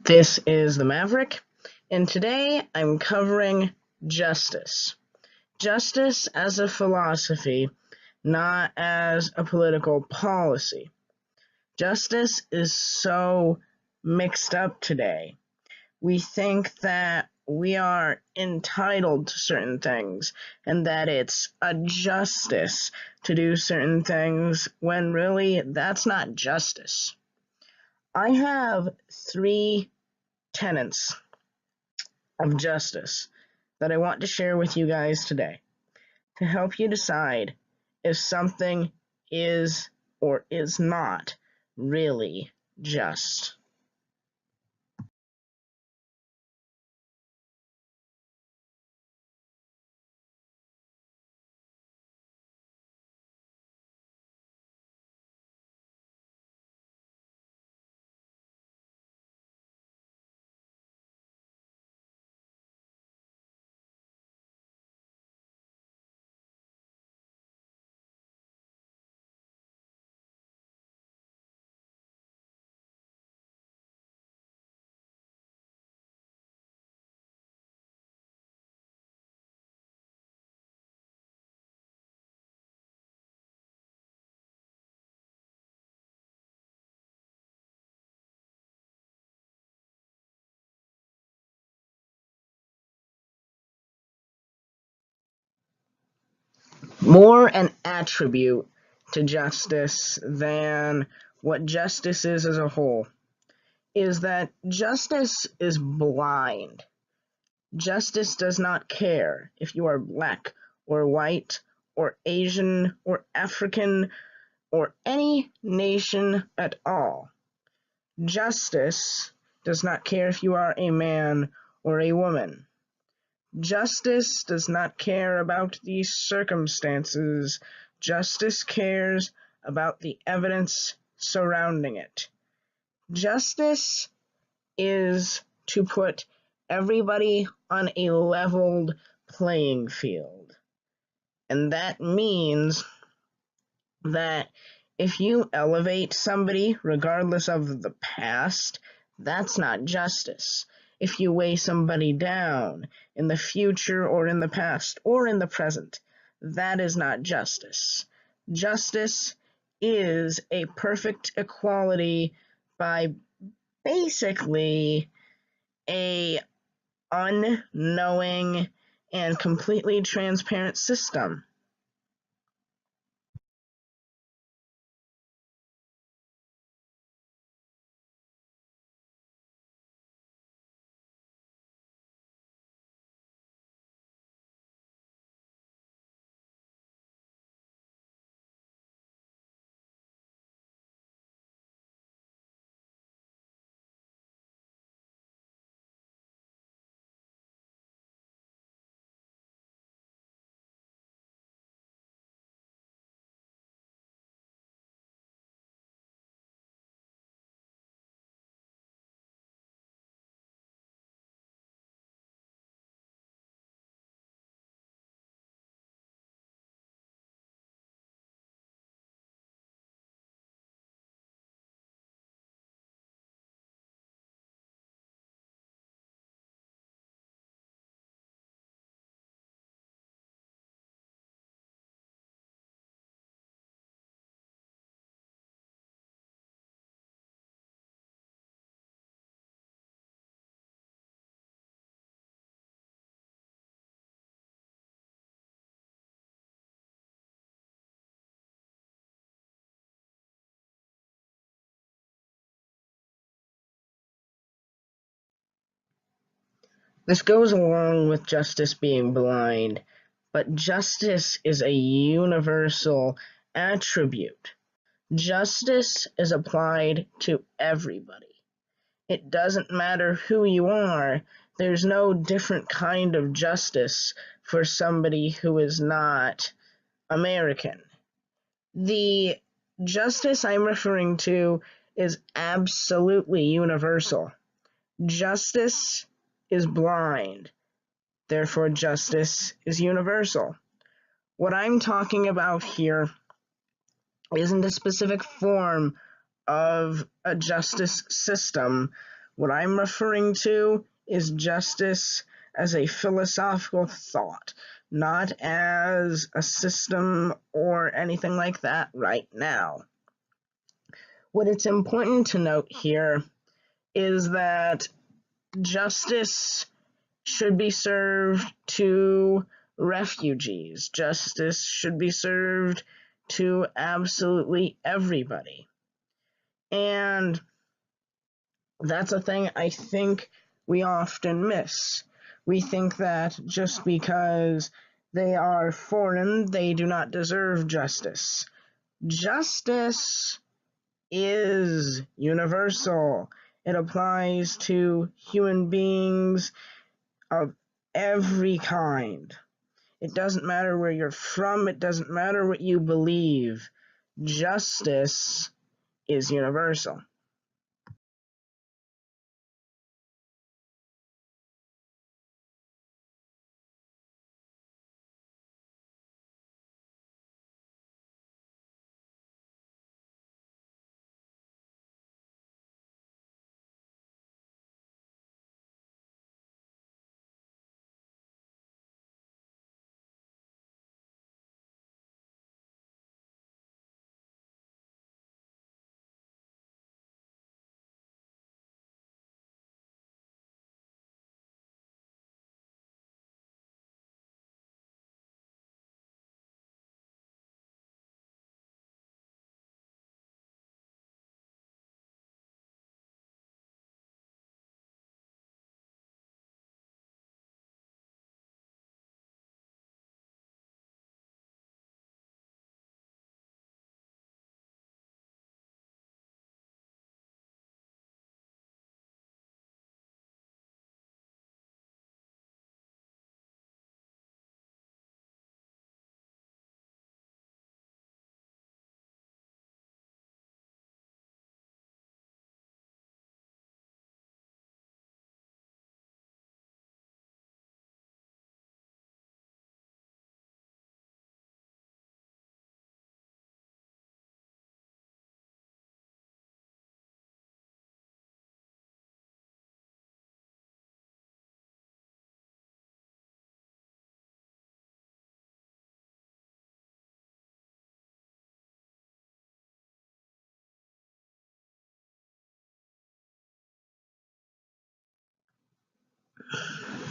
This is the Maverick, and today I'm covering justice. Justice as a philosophy, not as a political policy. Justice is so mixed up today. We think that we are entitled to certain things and that it's a justice to do certain things when really that's not justice. I have three tenets of justice that I want to share with you guys today to help you decide if something is or is not really just. More an attribute to justice than what justice is as a whole is that justice is blind. Justice does not care if you are black or white or Asian or African or any nation at all. Justice does not care if you are a man or a woman. Justice does not care about the circumstances. Justice cares about the evidence surrounding it. Justice is to put everybody on a leveled playing field. And that means that if you elevate somebody regardless of the past, that's not justice. If you weigh somebody down in the future or in the past or in the present, that is not justice. Justice is a perfect equality by basically a unknowing and completely transparent system. This goes along with justice being blind, but justice is a universal attribute. Justice is applied to everybody. It doesn't matter who you are, there's no different kind of justice for somebody who is not American. The justice I'm referring to is absolutely universal. Justice is blind. Therefore, justice is universal. What I'm talking about here isn't a specific form of a justice system What I'm referring to is justice as a philosophical thought, not as a system or anything like that right now. What it's important to note here is that justice should be served to refugees. Justice should be served to absolutely everybody. And that's a thing I think we often miss. We think that just because they are foreign, they do not deserve justice. Justice is universal. It applies to human beings of every kind. It doesn't matter where you're from, it doesn't matter what you believe. Justice is universal.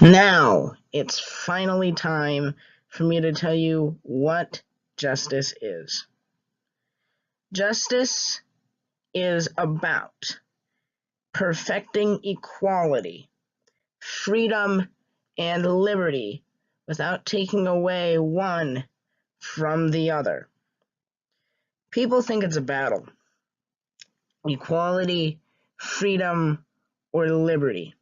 Now, it's finally time for me to tell you what justice is. Justice is about perfecting equality, freedom, and liberty without taking away one from the other. People think it's a battle. Equality, freedom, or liberty.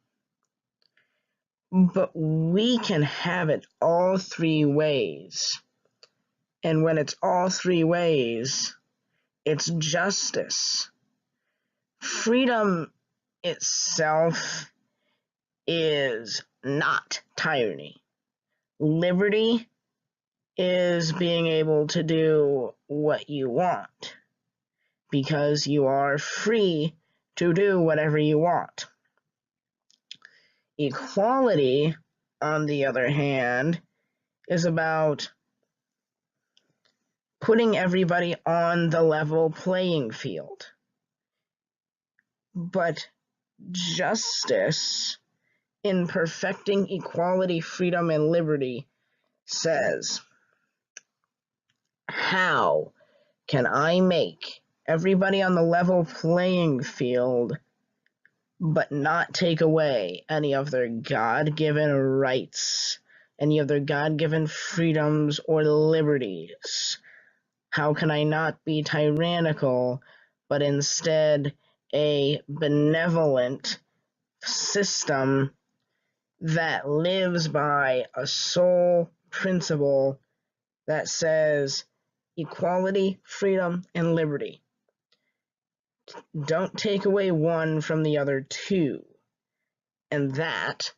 But we can have it all three ways. And when it's all three ways, it's justice. Freedom itself is not tyranny. Liberty is being able to do what you want because you are free to do whatever you want. Equality, on the other hand, is about putting everybody on the level playing field. But justice, in perfecting equality, freedom, and liberty, says, how can I make everybody on the level playing field but not take away any of their God-given rights, any of their God-given freedoms or liberties? How can I not be tyrannical, but instead a benevolent system that lives by a sole principle that says equality, freedom, and liberty? Don't take away one from the other two. And that,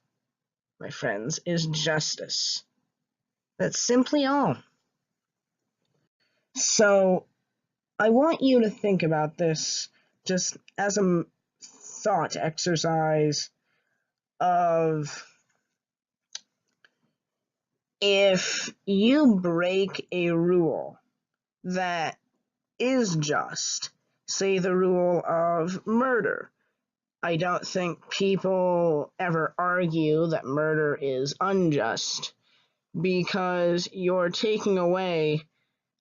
my friends, is justice. That's simply all. So, I want you to think about this just as a thought exercise of, if you break a rule that is just, say the rule of murder, I don't think people ever argue that murder is unjust because you're taking away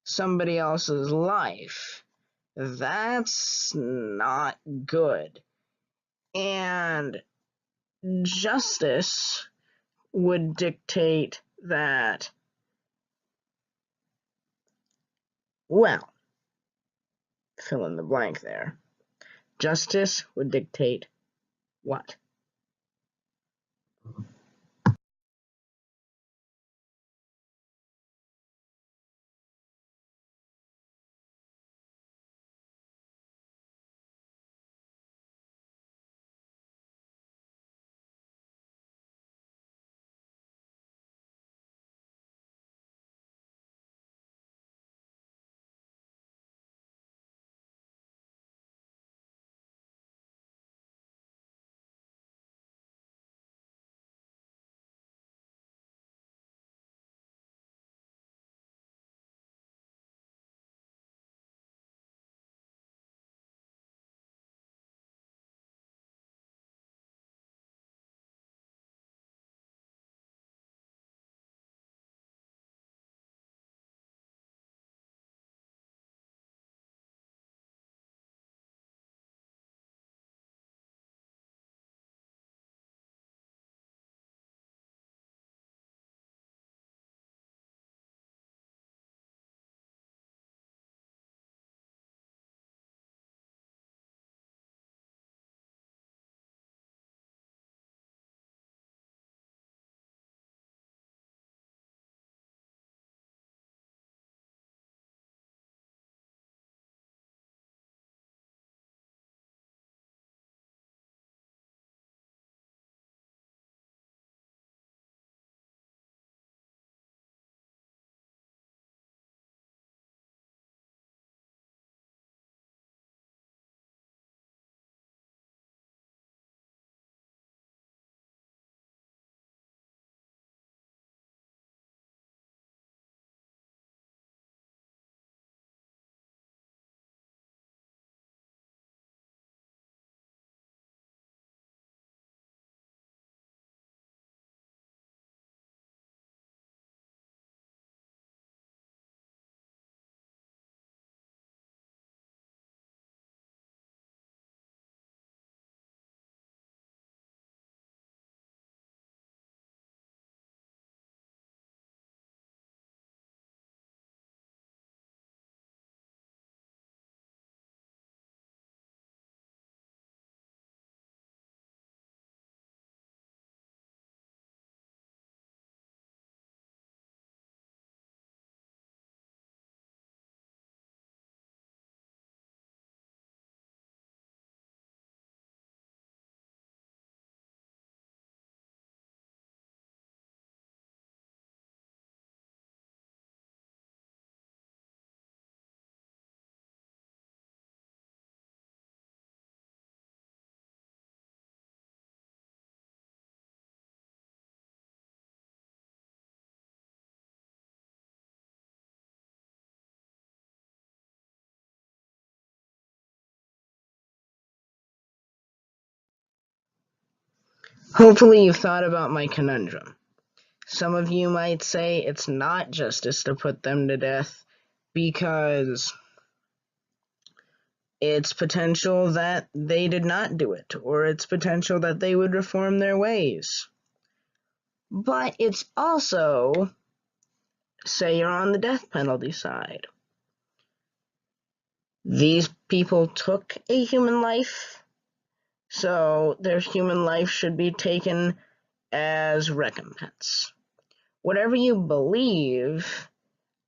somebody else's life. That's not good. And justice would dictate that, well, fill in the blank there. Justice would dictate what? Hopefully you've thought about my conundrum. Some of you might say it's not justice to put them to death because it's potential that they did not do it, or it's potential that they would reform their ways. But it's also, say you're on the death penalty side. These people took a human life, so their human life should be taken as recompense. Whatever you believe,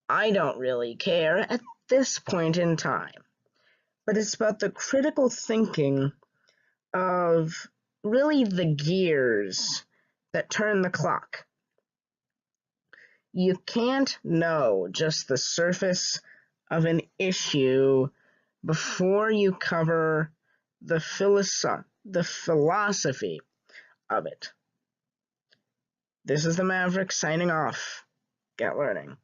I don't really care at this point in time. But it's about the critical thinking of really the gears that turn the clock. You can't know just the surface of an issue before you cover the the philosophy of it. This is the Maverick signing off. Get learning.